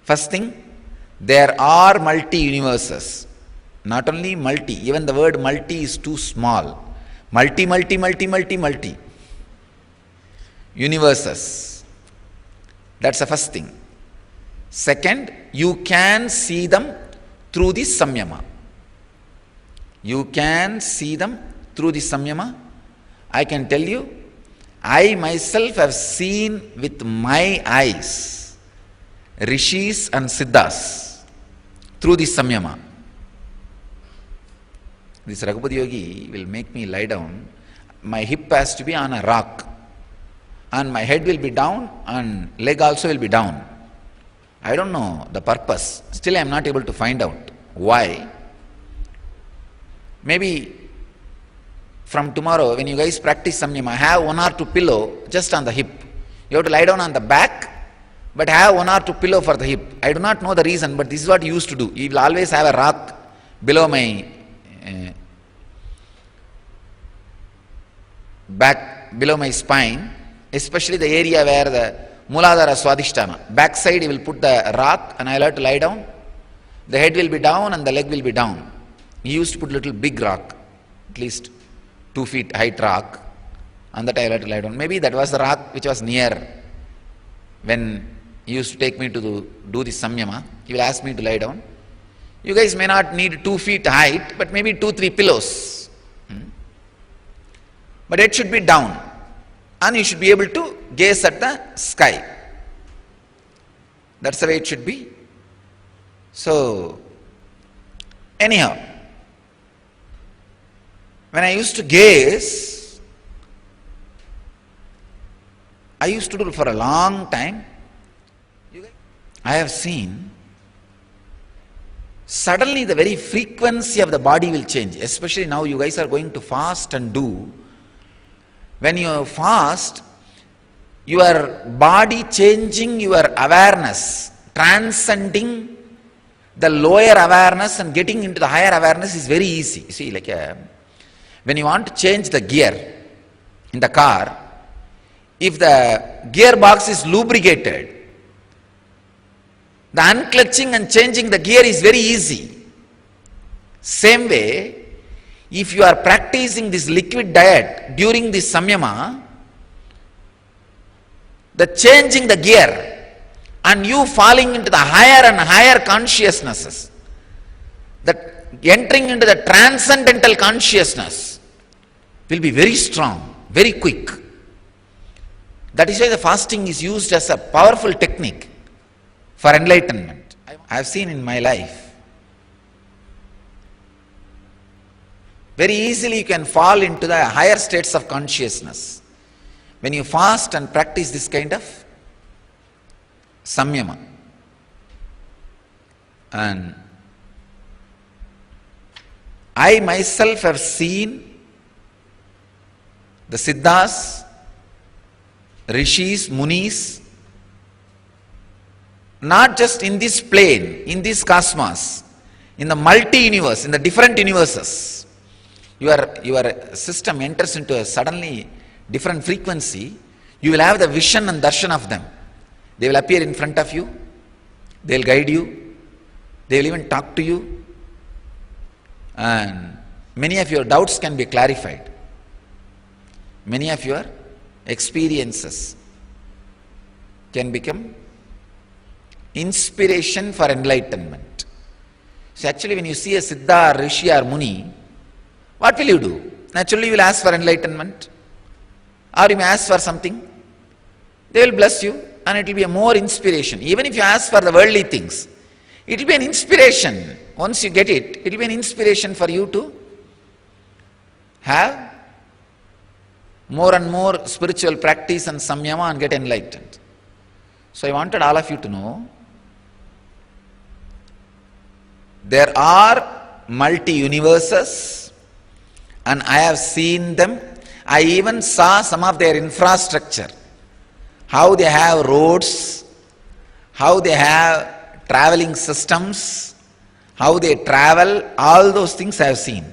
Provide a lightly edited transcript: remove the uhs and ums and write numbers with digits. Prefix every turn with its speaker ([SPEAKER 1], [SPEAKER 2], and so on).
[SPEAKER 1] First thing, there are multi-universes. Not only multi, even the word multi is too small. Multi universes. That's the first thing. Second, you can see them through the samyama. You can see them through the samyama. I can tell you, I myself have seen with my eyes rishis and siddhas through the samyama. This Raghupati Yogi will make me lie down. My hip has to be on a rock, and my head will be down, and leg also will be down. I don't know the purpose. Still I am not able to find out why. Maybe from tomorrow when you guys practice samyama, have 1 or 2 pillow just on the hip. You have to lie down on the back, but have 1 or 2 pillow for the hip. I do not know the reason, but this is what you used to do. You will always have a rock below my back, below my spine, especially the area where the Mooladhara Swadhisthana. Back side you will put the rock, and I will have to lie down. The head will be down and the leg will be down. He used to put little big rock, at least 2 feet height rock, on that I will have to lie down. Maybe that was the rock which was near when he used to take me to do the samyama. He will ask me to lie down. You guys may not need 2 feet height, but maybe 2-3 pillows. But it should be down, and you should be able to gaze at the sky. That's the way it should be. So, anyhow, when I used to gaze, I used to do it for a long time. I have seen suddenly the very frequency of the body will change. Especially now you guys are going to fast and do. When you fast, your body changing your awareness, transcending the lower awareness and getting into the higher awareness is very easy. You see, like when you want to change the gear in the car, if the gearbox is lubricated, the unclutching and changing the gear is very easy. Same way, if you are practicing this liquid diet during this samyama, the changing the gear and you falling into the higher and higher consciousnesses, that entering into the transcendental consciousness will be very strong, very quick. That is why the fasting is used as a powerful technique for enlightenment. I have seen in my life, very easily you can fall into the higher states of consciousness when you fast and practice this kind of samyama. And I myself have seen the siddhas, rishis, munis, not just in this plane, in this cosmos, in the multi-universe, in the different universes. Your system enters into a suddenly different frequency. You will have the vision and darshan of them. They will appear in front of you. They will guide you. They will even talk to you. And many of your doubts can be clarified. Many of your experiences can become inspiration for enlightenment. So actually when you see a siddha, rishi or muni, what will you do? Naturally you will ask for enlightenment, or you may ask for something. They will bless you, and it will be a more inspiration. Even if you ask for the worldly things, it will be an inspiration. Once you get it, it will be an inspiration for you to have more and more spiritual practice and samyama and get enlightened. So I wanted all of you to know, there are multi-universes, and I have seen them. I even saw some of their infrastructure, how they have roads, how they have traveling systems, how they travel, all those things I have seen.